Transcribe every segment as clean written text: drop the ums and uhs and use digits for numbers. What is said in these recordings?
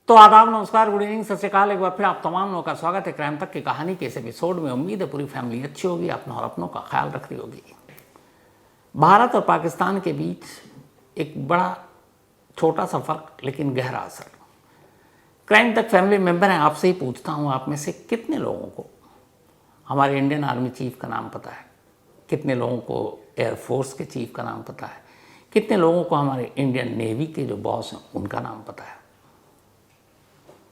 तो आदाब, नमस्कार, गुड इवनिंग, सत श्री अकाल। एक बार फिर आप तमाम लोगों का स्वागत है क्राइम तक की कहानी के इस एपिसोड में। उम्मीद है पूरी फैमिली अच्छी होगी, अपना और अपनों का ख्याल रख रही होगी। भारत और पाकिस्तान के बीच एक बड़ा छोटा सा फर्क लेकिन गहरा असर। क्राइम तक फैमिली मेंबर हैं, आपसे ही पूछता हूँ, आप में से कितने लोगों को हमारे इंडियन आर्मी चीफ का नाम पता है? कितने लोगों को एयरफोर्स के चीफ का नाम पता है? कितने लोगों को हमारे इंडियन नेवी के जो बॉस हैं उनका नाम पता है?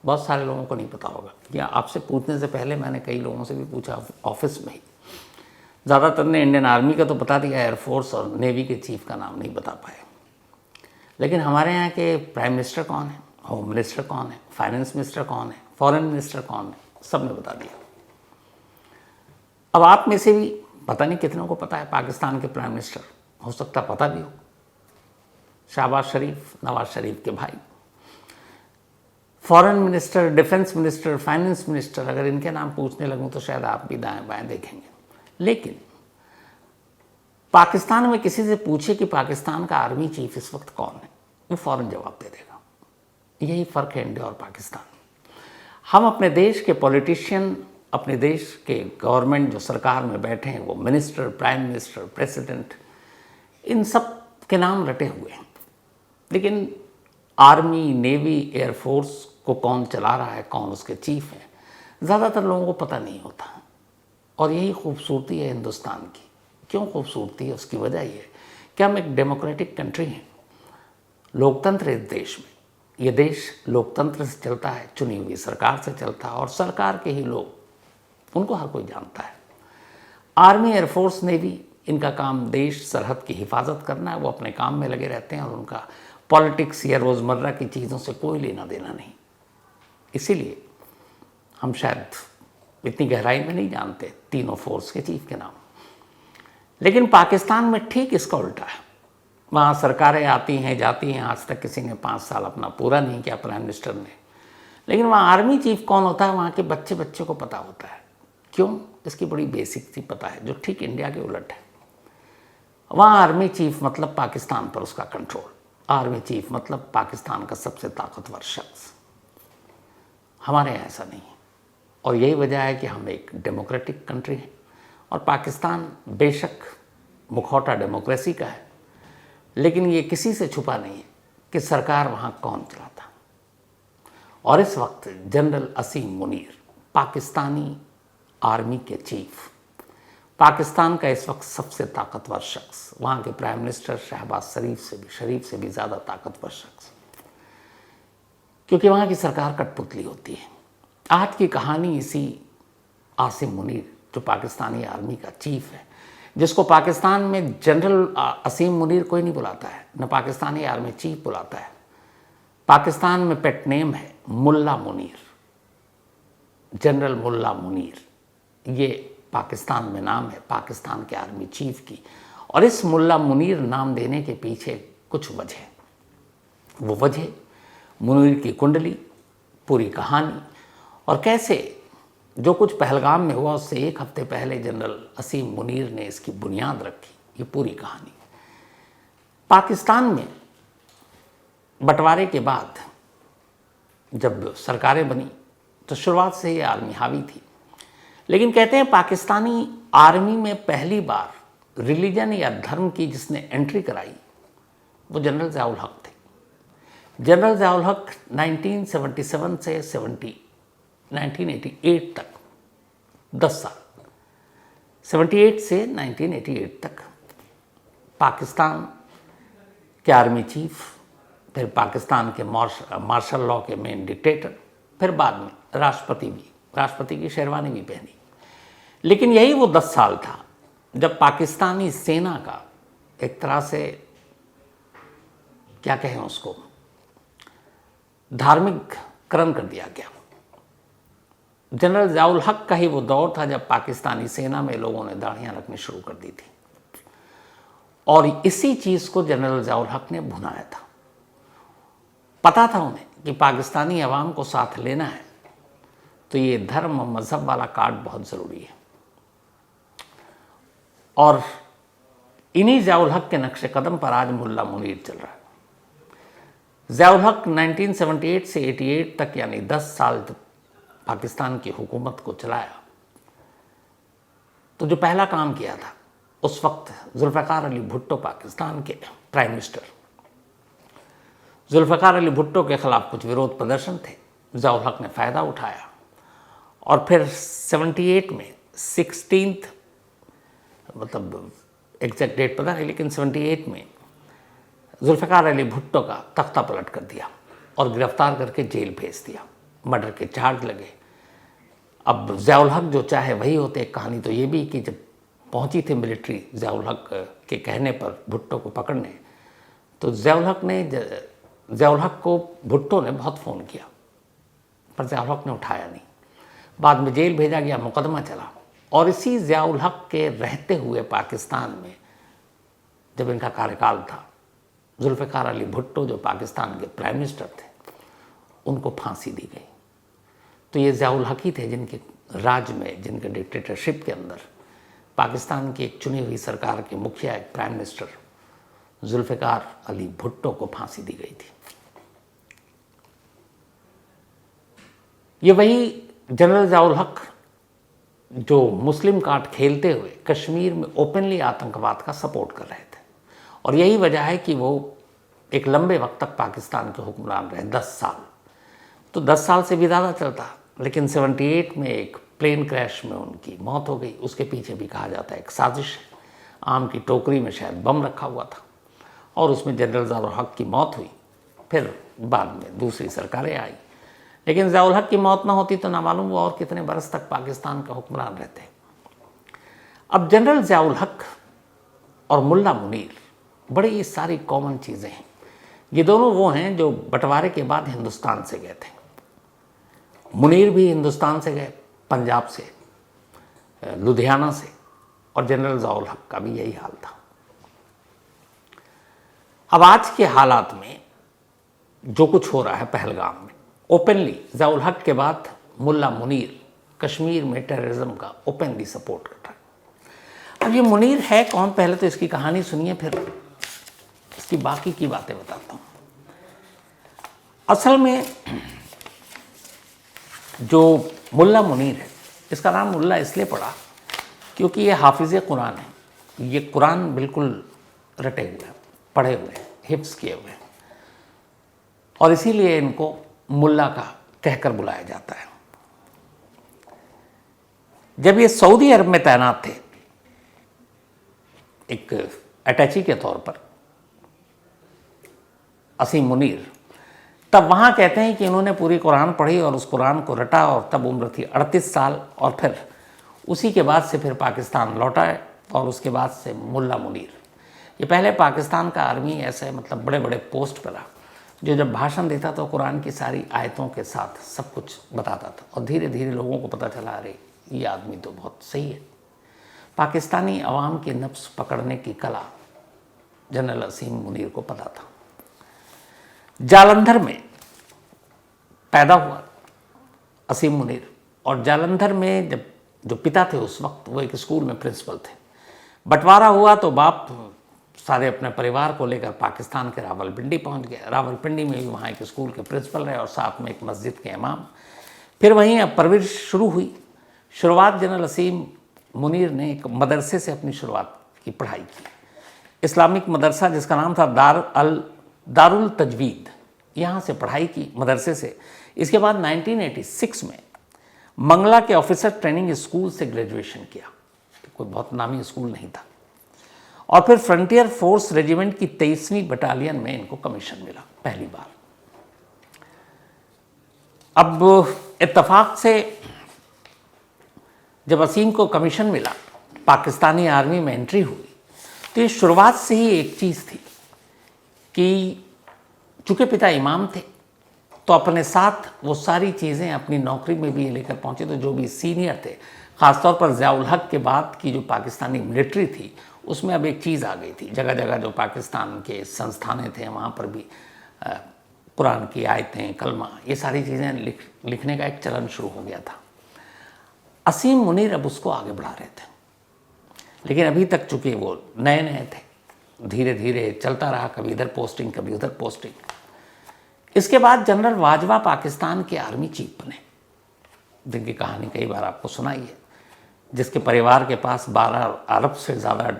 बहुत सारे लोगों को नहीं पता होगा। या आपसे पूछने से पहले मैंने कई लोगों से भी पूछा ऑफिस में ही, ज़्यादातर ने इंडियन आर्मी का तो बता दिया, एयरफोर्स और नेवी के चीफ का नाम नहीं बता पाए। लेकिन हमारे यहाँ के प्राइम मिनिस्टर कौन है, होम मिनिस्टर कौन है, फाइनेंस मिनिस्टर कौन है, फॉरेन मिनिस्टर कौन है, सब ने बता दिया। अब आप में से भी पता नहीं कितनों को पता है पाकिस्तान के प्राइम मिनिस्टर, हो सकता पता भी हो, शहबाज शरीफ, नवाज शरीफ के भाई। Foreign minister, defence minister, finance minister, अगर इनके नाम पूछने लगूं तो शायद आप भी दाएं बाएं देखेंगे। लेकिन पाकिस्तान में किसी से पूछे कि पाकिस्तान का आर्मी चीफ इस वक्त कौन है, वो फौरन जवाब दे देगा। यही फ़र्क है इंडिया और पाकिस्तान। हम अपने देश के पॉलिटिशियन, अपने देश के गवर्नमेंट जो सरकार में बैठे हैं, वो मिनिस्टर, प्राइम मिनिस्टर, प्रेसिडेंट, इन सब के नाम रटे हुए हैं। लेकिन आर्मी, नेवी, एयरफोर्स को कौन चला रहा है, कौन उसके चीफ है, ज़्यादातर लोगों को पता नहीं होता। और यही खूबसूरती है हिंदुस्तान की। क्यों खूबसूरती है? उसकी वजह ये है कि हम एक डेमोक्रेटिक कंट्री हैं, लोकतंत्र है इस देश में। ये देश लोकतंत्र से चलता है, चुनी हुई सरकार से चलता है, और सरकार के ही लोग, उनको हर कोई जानता है। आर्मी, एयरफोर्स, नेवी, इनका काम देश सरहद की हिफाजत करना है। वो अपने काम में लगे रहते हैं और उनका पॉलिटिक्स या रोज़मर्रा की चीज़ों से कोई लेना देना नहीं। इसीलिए हम शायद इतनी गहराई में नहीं जानते तीनों फोर्स के चीफ के नाम। लेकिन पाकिस्तान में ठीक इसका उल्टा है। वहाँ सरकारें आती हैं, जाती हैं, आज तक किसी ने 5 साल अपना पूरा नहीं किया प्राइम मिनिस्टर ने। लेकिन वहाँ आर्मी चीफ कौन होता है, वहाँ के बच्चे बच्चे को पता होता है। क्यों? इसकी बड़ी बेसिक सी पता है, जो ठीक इंडिया के उलट है। वहाँ आर्मी चीफ मतलब पाकिस्तान पर उसका कंट्रोल, आर्मी चीफ मतलब पाकिस्तान का सबसे ताकतवर शख्स। हमारे यहाँ ऐसा नहीं है, और यही वजह है कि हम एक डेमोक्रेटिक कंट्री हैं। और पाकिस्तान बेशक मुखौटा डेमोक्रेसी का है, लेकिन ये किसी से छुपा नहीं है कि सरकार वहाँ कौन चलाता। और इस वक्त जनरल असीम मुनीर, पाकिस्तानी आर्मी के चीफ, पाकिस्तान का इस वक्त सबसे ताकतवर शख्स, वहाँ के प्राइम मिनिस्टर शहबाज शरीफ से भी ज़्यादा ताकतवर शख्स, क्योंकि वहाँ की सरकार कठपुतली होती है। आज की कहानी इसी आसिम मुनीर, जो पाकिस्तानी आर्मी का चीफ है, जिसको पाकिस्तान में जनरल असीम मुनीर कोई नहीं बुलाता है, न पाकिस्तानी आर्मी चीफ बुलाता है। पाकिस्तान में पेट नेम है मुल्ला मुनीर, जनरल मुल्ला मुनीर। ये पाकिस्तान में नाम है पाकिस्तान के आर्मी चीफ की। और इस मुल्ला मुनीर नाम देने के पीछे कुछ वजह, वो वजह मुनीर की कुंडली, पूरी कहानी, और कैसे जो कुछ पहलगाम में हुआ उससे 1 हफ्ते पहले जनरल असीम मुनीर ने इसकी बुनियाद रखी। ये पूरी कहानी पाकिस्तान में बंटवारे के बाद जब सरकारें बनी तो शुरुआत से ही आर्मी हावी थी। लेकिन कहते हैं पाकिस्तानी आर्मी में पहली बार रिलीजन या धर्म की जिसने एंट्री कराई वो जनरल ज़ियाउल हक थे। जनरल ज़ियाउल हक 1977 से 1988 तक 10 साल, 78 से 1988 तक पाकिस्तान के आर्मी चीफ, फिर पाकिस्तान के मार्शल लॉ के मेन डिक्टेटर, फिर बाद में राष्ट्रपति की शेरवानी भी पहनी। लेकिन यही वो 10 साल था जब पाकिस्तानी सेना का एक तरह से, क्या कहें उसको, धार्मिककरण कर दिया गया। जनरल ज़ियाउल हक का ही वो दौर था जब पाकिस्तानी सेना में लोगों ने दाढ़ियाँ रखनी शुरू कर दी थी। और इसी चीज़ को जनरल ज़ियाउल हक ने भुनाया था। पता था उन्हें कि पाकिस्तानी अवाम को साथ लेना है तो ये धर्म और मज़हब वाला कार्ड बहुत ज़रूरी है। और इन्हीं ज़ियाउल हक के नक्शे कदम पर आज मुल्ला मुनीर चल रहा है। ज़ियाउल हक 1978 से 88 तक यानी 10 साल तक पाकिस्तान की हुकूमत को चलाया। तो जो पहला काम किया था, उस वक्त जुल्फ़िकार अली भुट्टो पाकिस्तान के प्राइम मिनिस्टर, जुल्फ़िकार अली भुट्टो के ख़िलाफ़ कुछ विरोध प्रदर्शन थे, ज़ियाउल हक ने फ़ायदा उठाया और फिर 78 में 16th, मतलब एग्जैक्ट डेट पता नहीं, लेकिन 78 में जुल्फ़िकार अली भुट्टो का तख्ता पलट कर दिया और गिरफ्तार करके जेल भेज दिया। मर्डर के चार्ज लगे। अब ज़ियाउल हक जो चाहे वही होते। एक कहानी तो ये भी कि जब पहुंची थी मिलिट्री ज़ियाउल हक के कहने पर भुट्टो को पकड़ने, तो ज़ियाउल हक को भुट्टो ने बहुत फ़ोन किया, पर ज़ियाउल हक ने उठाया नहीं। बाद में जेल भेजा गया, मुकदमा चला। और इसी ज़ियाउल हक के रहते हुए पाकिस्तान में जब इनका कार्यकाल था, जुल्फ़िकार अली भुट्टो जो पाकिस्तान के प्राइम मिनिस्टर थे, उनको फांसी दी गई। तो ये ज़ियाउल हक ही थे जिनके राज में, जिनके डिक्टेटरशिप के अंदर पाकिस्तान की एक चुनी हुई सरकार के मुखिया, एक प्राइम मिनिस्टर जुल्फ़िकार अली भुट्टो को फांसी दी गई थी। ये वही जनरल ज़ियाउल हक जो मुस्लिम कार्ड खेलते हुए कश्मीर में ओपनली आतंकवाद का सपोर्ट कर रहे थे, और यही वजह है कि वो एक लंबे वक्त तक पाकिस्तान के हुक्मरान रहे, 10 साल। तो 10 साल से भी ज़्यादा चलता, लेकिन 78 में एक प्लेन क्रैश में उनकी मौत हो गई। उसके पीछे भी कहा जाता है एक साजिश, आम की टोकरी में शायद बम रखा हुआ था और उसमें जनरल ज़ियाउल हक की मौत हुई। फिर बाद में दूसरी सरकारें आई, लेकिन ज़ियाउल हक की मौत ना होती तो ना मालूम वो और कितने बरस तक पाकिस्तान का हुक्मरान रहते। अब जनरल ज़ियाउल हक और मुल्ला मुनीर बड़ी सारी कॉमन चीज़ें हैं। ये दोनों वो हैं जो बंटवारे के बाद हिंदुस्तान से गए थे। मुनीर भी हिंदुस्तान से गए, पंजाब से, लुधियाना से, और जनरल ज़ियाउल हक का भी यही हाल था। अब आज के हालात में जो कुछ हो रहा है पहलगाम में, ओपनली ज़ियाउल हक के बाद मुल्ला मुनीर कश्मीर में टेररिज्म का ओपनली सपोर्ट कर रहा है। अब ये मुनीर है कौन, पहले तो इसकी कहानी सुनिए, फिर इसकी बाकी की बातें बताता हूँ। असल में जो मुल्ला मुनीर है, इसका नाम मुल्ला इसलिए पड़ा क्योंकि ये हाफिज़ कुरान है। ये कुरान बिल्कुल रटे हुए हैं, पढ़े हुए हैं, हिफ्ज़ किए हुए हैं, और इसीलिए इनको मुल्ला का कहकर बुलाया जाता है। जब ये सऊदी अरब में तैनात थे एक अटैची के तौर पर, असीम मुनीर, तब वहाँ कहते हैं कि इन्होंने पूरी कुरान पढ़ी और उस कुरान को रटा, और तब उम्र थी 38 साल। और फिर उसी के बाद से फिर पाकिस्तान लौटा है, और उसके बाद से मुल्ला मुनीर। ये पहले पाकिस्तान का आर्मी ऐसे मतलब बड़े बड़े पोस्ट पर रहा, जो जब भाषण देता तो कुरान की सारी आयतों के साथ सब कुछ बताता था, और धीरे धीरे लोगों को पता चला, अरे ये आदमी तो बहुत सही है। पाकिस्तानी अवाम की नफ्स पकड़ने की कला जनरल असीम मुनीर को पता था। जालंधर में पैदा हुआ असीम मुनीर, और जालंधर में जब जो पिता थे उस वक्त वो एक स्कूल में प्रिंसिपल थे। बंटवारा हुआ तो बाप सारे अपने परिवार को लेकर पाकिस्तान के रावलपिंडी पहुंच गए। रावलपिंडी में भी वहाँ एक स्कूल के प्रिंसिपल रहे और साथ में एक मस्जिद के इमाम। फिर वहीं अब परवरिश शुरू हुई। शुरुआत जनरल असीम मुनीर ने एक मदरसे से अपनी शुरुआत की, पढ़ाई की, इस्लामिक मदरसा जिसका नाम था दारुल तजवीद, यहाँ से पढ़ाई की मदरसे से। इसके बाद 1986 में मंगला के ऑफिसर ट्रेनिंग स्कूल से ग्रेजुएशन किया, कोई बहुत नामी स्कूल नहीं था, और फिर फ्रंटियर फोर्स रेजिमेंट की 23वीं बटालियन में इनको कमीशन मिला पहली बार। अब इत्तेफाक से जब असीम को कमीशन मिला, पाकिस्तानी आर्मी में एंट्री हुई, तो ये शुरुआत से ही एक चीज़ थी कि चूँकि पिता इमाम थे तो अपने साथ वो सारी चीज़ें अपनी नौकरी में भी लेकर पहुँचे। तो जो भी सीनियर थे, ख़ासतौर पर ज़ियाउल हक के बाद की जो पाकिस्तानी मिलिट्री थी, उसमें अब एक चीज़ आ गई थी। जगह जगह जो पाकिस्तान के संस्थानें थे वहाँ पर भी कुरान की आयतें, कलमा, ये सारी चीज़ें लिखने का एक चलन शुरू हो गया था। असीम मुनीर अब उसको आगे बढ़ा रहे थे, लेकिन अभी तक चूँकि वो नए नए थे, धीरे धीरे चलता रहा, कभी इधर पोस्टिंग कभी उधर पोस्टिंग। इसके बाद जनरल बाजवा पाकिस्तान के आर्मी चीफ बने, जिनकी कहानी कई बार आपको सुनाई है, जिसके परिवार के पास 12 अरब से ज़्यादा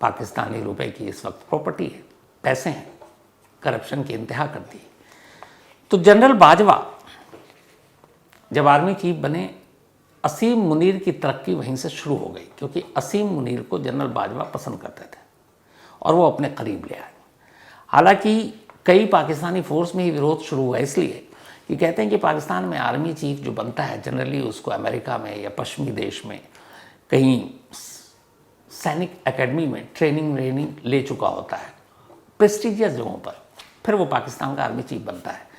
पाकिस्तानी रुपए की इस वक्त प्रॉपर्टी है, पैसे हैं, करप्शन की इंतहा कर दी। तो जनरल बाजवा जब आर्मी चीफ बने, असीम मुनीर की तरक्की वहीं से शुरू हो गई, क्योंकि असीम मुनीर को जनरल बाजवा पसंद करते थे और वो अपने करीब ले आए। हालांकि कई पाकिस्तानी फोर्स में ही विरोध शुरू हुआ, इसलिए कि कहते हैं कि पाकिस्तान में आर्मी चीफ जो बनता है जनरली उसको अमेरिका में या पश्चिमी देश में कहीं सैनिक एकेडमी में ट्रेनिंग ले चुका होता है, प्रेस्टिजियस जगहों पर, फिर वो पाकिस्तान का आर्मी चीफ बनता है।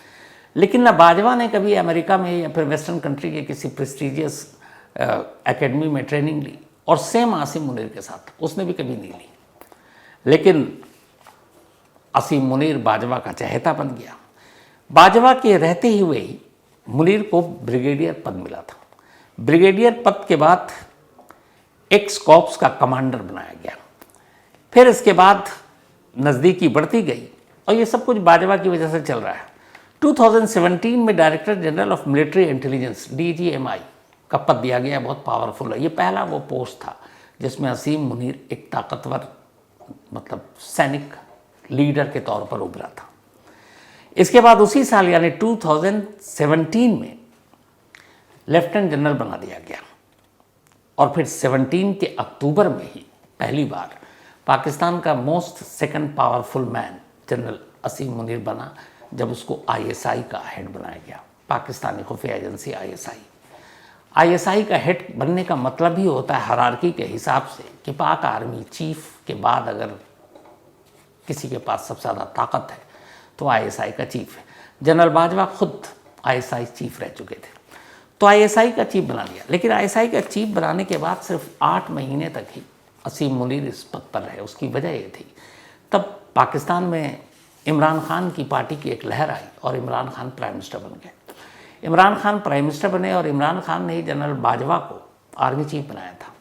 लेकिन ना बाजवा ने कभी अमेरिका में या फिर वेस्टर्न कंट्री के किसी प्रेस्टिजियस एकेडमी में ट्रेनिंग ली, और सेम आसिम मुनीर के साथ उसने भी कभी नहीं ली। लेकिन असीम मुनीर बाजवा का चहेता बन गया। बाजवा के रहते ही हुए ही मुनीर को ब्रिगेडियर पद मिला था। ब्रिगेडियर पद के बाद एक्स कॉर्प्स का कमांडर बनाया गया। फिर इसके बाद नज़दीकी बढ़ती गई और ये सब कुछ बाजवा की वजह से चल रहा है। 2017 में director general of military intelligence DGMI का पद दिया गया, बहुत पावरफुल है। ये पहला वो पोस्ट था जिसमें असीम मुनीर एक ताकतवर मतलब सैनिक लीडर के तौर पर उभरा था। इसके बाद उसी साल यानी 2017 में लेफ्टिनेंट जनरल बना दिया गया, और फिर 17 के अक्टूबर में ही पहली बार पाकिस्तान का most second powerful man general Asim Munir बना, जब उसको ISI का हेड बनाया गया, पाकिस्तानी खुफिया एजेंसी ISI का हेड बनने का मतलब ही होता है हायरार्की के हिसाब से कि पाक आर्मी चीफ के बाद अगर किसी के पास सबसे ज़्यादा ताकत है तो ISI का चीफ है। जनरल बाजवा खुद ISI चीफ रह चुके थे, तो ISI का चीफ बना दिया। लेकिन ISI का चीफ बनाने के बाद सिर्फ 8 महीने तक ही असीम मुनीर इस पद पर रहे। उसकी वजह ये थी, तब पाकिस्तान में इमरान खान की पार्टी की एक लहर आई और इमरान खान प्राइम मिनिस्टर बन गए। इमरान खान प्राइम मिनिस्टर बने और इमरान खान ने ही जनरल बाजवा को आर्मी चीफ बनाया था।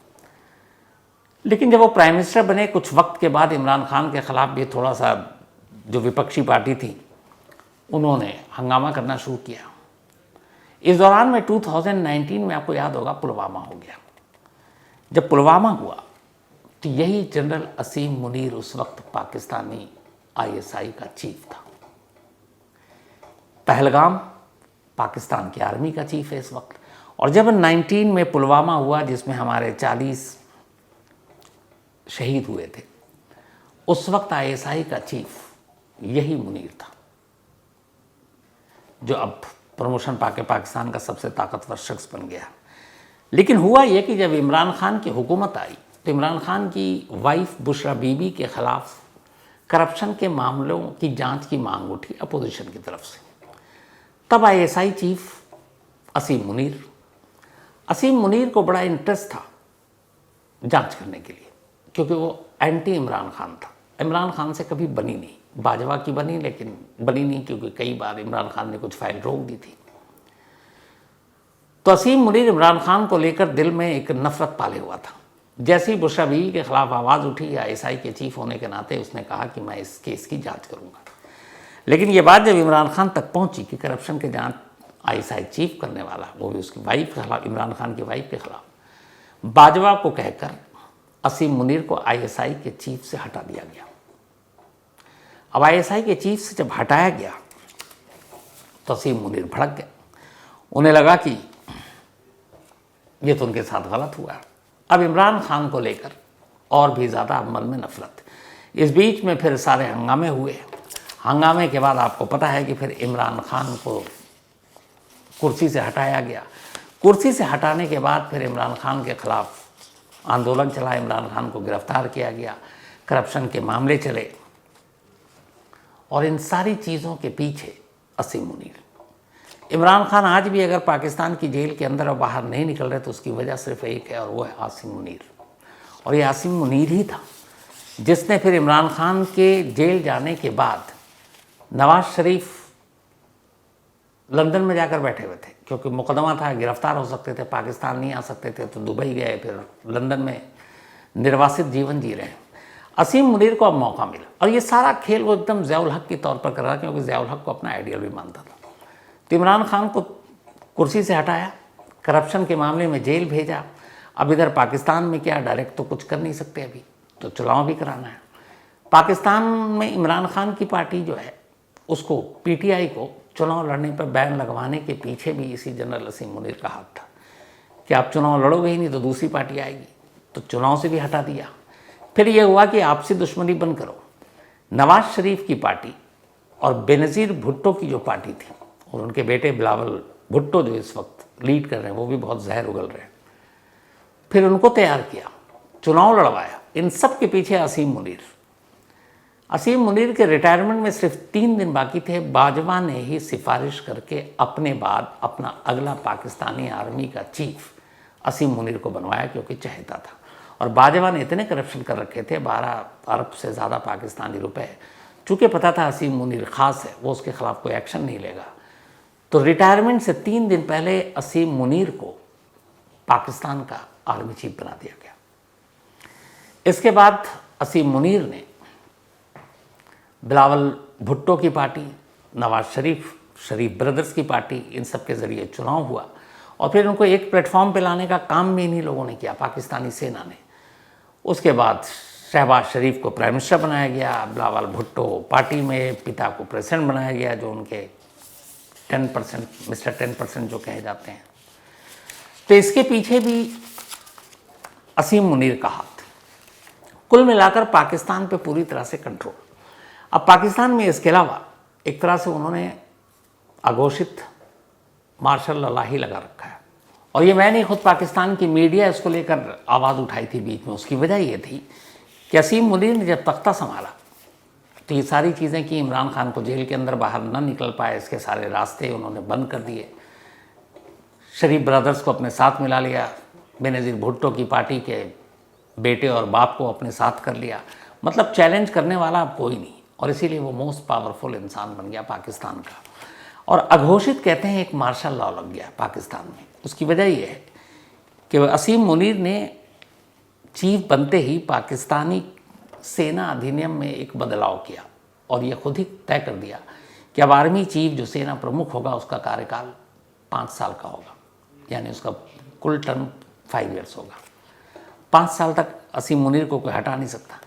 लेकिन जब वो प्राइम मिनिस्टर बने, कुछ वक्त के बाद इमरान खान के ख़िलाफ़ भी थोड़ा सा जो विपक्षी पार्टी थी उन्होंने हंगामा करना शुरू किया। इस दौरान में 2019 में आपको याद होगा पुलवामा हो गया। जब पुलवामा हुआ तो यही जनरल असीम मुनीर उस वक्त पाकिस्तानी ISI का चीफ था। पहलगाम पाकिस्तान की आर्मी का चीफ है इस वक्त। और जब 19 में पुलवामा हुआ जिसमें हमारे 40 शहीद हुए थे, उस वक्त ISI का चीफ यही मुनीर था, जो अब प्रमोशन पाके पाकिस्तान का सबसे ताकतवर शख्स बन गया। लेकिन हुआ यह कि जब इमरान खान की हुकूमत आई तो इमरान खान की वाइफ बुशरा बीबी के खिलाफ करप्शन के मामलों की जांच की मांग उठी अपोजिशन की तरफ से। तब ISI चीफ असीम मुनीर को बड़ा इंटरेस्ट था जांच करने के लिए, क्योंकि वो एंटी इमरान खान था। इमरान खान से कभी बनी नहीं, बाजवा की बनी लेकिन बनी नहीं, क्योंकि कई बार इमरान खान ने कुछ फाइल रोक दी थी। तो असीम मुनीर इमरान खान को लेकर दिल में एक नफरत पाले हुआ था। जैसे ही बुशरा बीवी के खिलाफ आवाज़ उठी, ISI के चीफ होने के नाते उसने कहा कि मैं इस केस की जांच करूंगा। लेकिन ये बात जब इमरान खान तक पहुंची कि करप्शन के जांच ISI चीफ करने वाला, वो भी उसकी वाइफ के खिलाफ, इमरान खान की वाइफ के खिलाफ, बाजवा को कहकर असीम मुनीर को ISI के चीफ से हटा दिया गया। अब ISI के चीफ से जब हटाया गया तो असीम मुनीर भड़क गए। उन्हें लगा कि ये तो उनके साथ गलत हुआ। अब इमरान खान को लेकर और भी ज़्यादा मन में नफरत। इस बीच में फिर सारे हंगामे हुए। हंगामे के बाद आपको पता है कि फिर इमरान खान को कुर्सी से हटाया गया। कुर्सी से हटाने के बाद फिर इमरान खान के खिलाफ आंदोलन चला, इमरान खान को गिरफ्तार किया गया, करप्शन के मामले चले, और इन सारी चीज़ों के पीछे असीम मुनीर। इमरान खान आज भी अगर पाकिस्तान की जेल के अंदर और बाहर नहीं निकल रहे तो उसकी वजह सिर्फ एक है, और वो है आसिम मुनीर। और ये आसिम मुनीर ही था जिसने फिर इमरान खान के जेल जाने के बाद नवाज शरीफ लंदन में जाकर बैठे हुए थे, क्योंकि मुकदमा था, गिरफ्तार हो सकते थे, पाकिस्तान नहीं आ सकते थे, तो दुबई गए, फिर लंदन में निर्वासित जीवन जी रहे हैं। असीम मुनीर को अब मौका मिला और ये सारा खेल वो एकदम ज़ियाउल हक के तौर पर कर रहा, क्योंकि ज़ियाउल हक को अपना आइडियल भी मानता था। तो इमरान खान को कुर्सी से हटाया, करप्शन के मामले में जेल भेजा। अब इधर पाकिस्तान में क्या, डायरेक्ट तो कुछ कर नहीं सकते अभी, तो चुनाव भी कराना है। पाकिस्तान में इमरान खान की पार्टी जो है उसको, पीटीआई को चुनाव लड़ने पर बैन लगवाने के पीछे भी इसी जनरल असीम मुनीर का हाथ था कि आप चुनाव लड़ोगे ही नहीं तो दूसरी पार्टी आएगी, तो चुनाव से भी हटा दिया। फिर यह हुआ कि आपसी दुश्मनी बंद करो। नवाज शरीफ की पार्टी और बेनज़ीर भुट्टो की जो पार्टी थी और उनके बेटे बिलावल भुट्टो जो इस वक्त लीड कर रहे हैं, वो भी बहुत जहर उगल रहे हैं, फिर उनको तैयार किया, चुनाव लड़वाया। इन सब के पीछे असीम मुनीर के रिटायरमेंट में सिर्फ 3 दिन बाकी थे। बाजवा ने ही सिफारिश करके अपने बाद अपना अगला पाकिस्तानी आर्मी का चीफ असीम मुनीर को बनवाया, क्योंकि चाहता था। और बाजवा ने इतने करप्शन कर रखे थे, 12 अरब से ज़्यादा पाकिस्तानी रुपए, चूँकि पता था असीम मुनीर ख़ास है, वो उसके खिलाफ कोई एक्शन नहीं लेगा, तो रिटायरमेंट से 3 दिन पहले असीम मुनीर को पाकिस्तान का आर्मी चीफ बना दिया गया। इसके बाद असीम मुनीर ने बिलावल भुट्टो की पार्टी, नवाज शरीफ ब्रदर्स की पार्टी, इन सब के ज़रिए चुनाव हुआ और फिर उनको एक प्लेटफॉर्म पे लाने का काम भी इन्हीं लोगों ने किया, पाकिस्तानी सेना ने। उसके बाद शहबाज शरीफ को प्राइम मिनिस्टर बनाया गया, बिलावल भुट्टो पार्टी में, पिता को प्रेसिडेंट बनाया गया, जो उनके 10% मिस्टर 10% जो कहे जाते हैं। तो इसके पीछे भी असीम मुनीर का हाथ। कुल मिलाकर पाकिस्तान पे पूरी तरह से कंट्रोल। अब पाकिस्तान में इसके अलावा एक तरह से उन्होंने अघोषित मार्शल लॉ ही लगा रखा है। और ये मैं नहीं, खुद पाकिस्तान की मीडिया इसको लेकर आवाज़ उठाई थी बीच में। उसकी वजह ये थी कि असीम मुनीर ने जब तख्ता संभाला तो ये सारी चीज़ें कि इमरान खान को जेल के अंदर बाहर न निकल पाए, इसके सारे रास्ते उन्होंने बंद कर दिए। शरीफ ब्रदर्स को अपने साथ मिला लिया, बेनज़ीर भुट्टो की पार्टी के बेटे और बाप को अपने साथ कर लिया। मतलब चैलेंज करने वाला अब कोई नहीं, और इसीलिए वो मोस्ट पावरफुल इंसान बन गया पाकिस्तान का। और अघोषित कहते हैं एक मार्शल लॉ लग गया पाकिस्तान में। उसकी वजह यह है कि असीम मुनीर ने चीफ बनते ही पाकिस्तानी सेना अधिनियम में एक बदलाव किया और ये खुद ही तय कर दिया कि अब आर्मी चीफ जो सेना प्रमुख होगा उसका कार्यकाल 5 साल का होगा, यानी उसका कुल टर्म 5 ईयर्स होगा। 5 साल तक असीम मुनीर को कोई हटा नहीं सकता।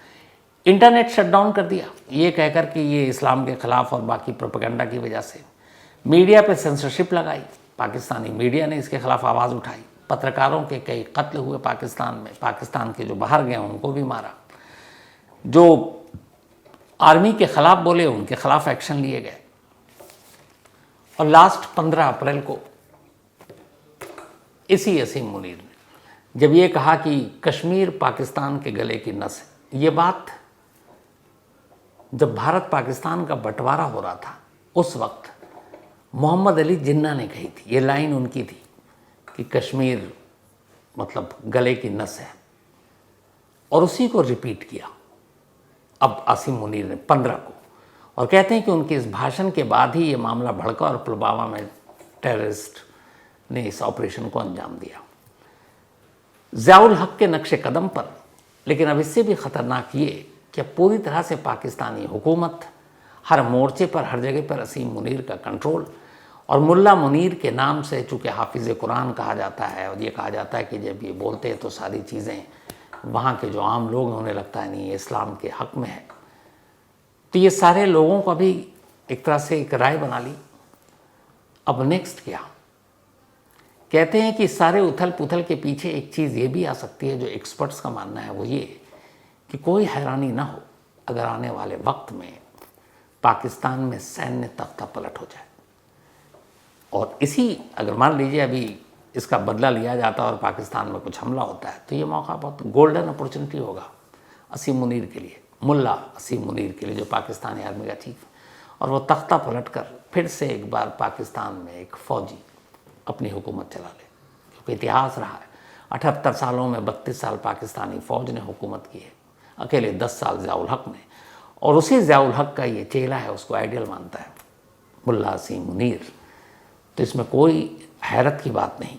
इंटरनेट शटडाउन कर दिया ये कहकर कि ये इस्लाम के ख़िलाफ़ और बाकी प्रोपेगेंडा की वजह से। मीडिया पे सेंसरशिप लगाई, पाकिस्तानी मीडिया ने इसके ख़िलाफ़ आवाज़ उठाई। पत्रकारों के कई कत्ल हुए पाकिस्तान में, पाकिस्तान के जो बाहर गए उनको भी मारा, जो आर्मी के ख़िलाफ़ बोले उनके ख़िलाफ़ एक्शन लिए गए। और लास्ट 15 अप्रैल को इसी असीम मुनीर ने जब ये कहा कि कश्मीर पाकिस्तान के गले की नस है, ये बात जब भारत पाकिस्तान का बंटवारा हो रहा था उस वक्त मोहम्मद अली जिन्ना ने कही थी। ये लाइन उनकी थी कि कश्मीर मतलब गले की नस है, और उसी को रिपीट किया अब असीम मुनीर ने 15 को। और कहते हैं कि उनके इस भाषण के बाद ही ये मामला भड़का और पुलवामा में टेररिस्ट ने इस ऑपरेशन को अंजाम दिया। ज़ियाउल हक के नक्शे कदम पर, लेकिन अब इससे भी ख़तरनाक ये कि पूरी तरह से पाकिस्तानी हुकूमत, हर मोर्चे पर, हर जगह पर असीम मुनीर का कंट्रोल। और मुल्ला मुनीर के नाम से चूँकि हाफिज़ कुरान कहा जाता है और ये कहा जाता है कि जब ये बोलते हैं तो सारी चीज़ें वहाँ के जो आम लोग हैं उन्हें लगता है नहीं ये इस्लाम के हक़ में है। तो ये सारे लोगों को भी एक तरह से एक राय बना ली। अब नेक्स्ट क्या? कहते हैं कि सारे उथल पुथल के पीछे एक चीज़ ये भी आ सकती है, जो एक्सपर्ट्स का मानना है, वो ये कि कोई हैरानी ना हो अगर आने वाले वक्त में पाकिस्तान में सैन्य तख्ता पलट हो जाए। और इसी अगर मान लीजिए अभी इसका बदला लिया जाता और पाकिस्तान में कुछ हमला होता है तो ये मौका बहुत गोल्डन अपॉर्चुनिटी होगा असीम मुनीर के लिए, मुल्ला असीम मुनीर के लिए, जो पाकिस्तानी आर्मी का चीफ। और वो तख्ता पलट कर फिर से एक बार पाकिस्तान में एक फ़ौजी अपनी हुकूमत चला ले, क्योंकि इतिहास रहा है 78 सालों में 32 साल पाकिस्तानी फ़ौज ने हुकूमत की है, अकेले 10 साल ज़ियाउल हक ने। और उसी ज़ियाउल हक का ये चेला है, उसको आइडियल मानता है मुल्ला असीम मुनीर। तो इसमें कोई हैरत की बात नहीं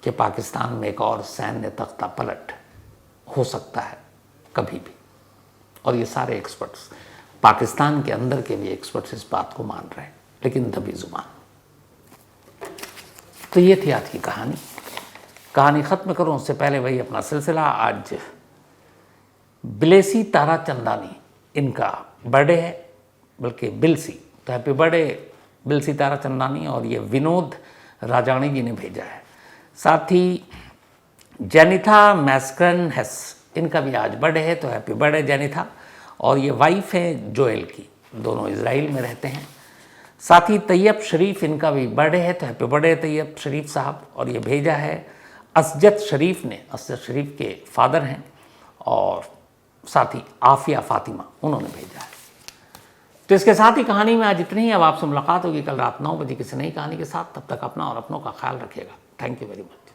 कि पाकिस्तान में एक और सैन्य तख्ता पलट हो सकता है कभी भी। और ये सारे एक्सपर्ट्स, पाकिस्तान के अंदर के भी एक्सपर्ट्स इस बात को मान रहे हैं, लेकिन दबी जुबान। तो ये थी आज की कहानी ख़त्म करूँ उससे पहले वही अपना सिलसिला। आज बिलेसी तारा चंदानी, इनका बर्थडे है, बल्कि बिलसी, तो हैप्पी बर्थडे बिलसी तारा चंदानी। और ये विनोद राजाणी जी ने भेजा है। साथ ही जेनिथा मैस्क्रन हेस, इनका भी आज बर्थडे है, तो हैप्पी बर्थडे जेनिथा। और ये वाइफ है जोएल की, दोनों इजराइल में रहते हैं। साथ ही तैयब शरीफ, इनका भी बर्थडे है, तो हैप्पी बर्थडे तैयब शरीफ साहब। और ये भेजा है असजद शरीफ ने, असजद शरीफ के फादर हैं। और साथ ही आफिया फातिमा, उन्होंने भेजा है। तो इसके साथ ही कहानी में आज इतनी ही। अब आपसे मुलाकात होगी कल रात 9 बजे किसी नई कहानी के साथ। तब तक अपना और अपनों का ख्याल रखिएगा। Thank you very much.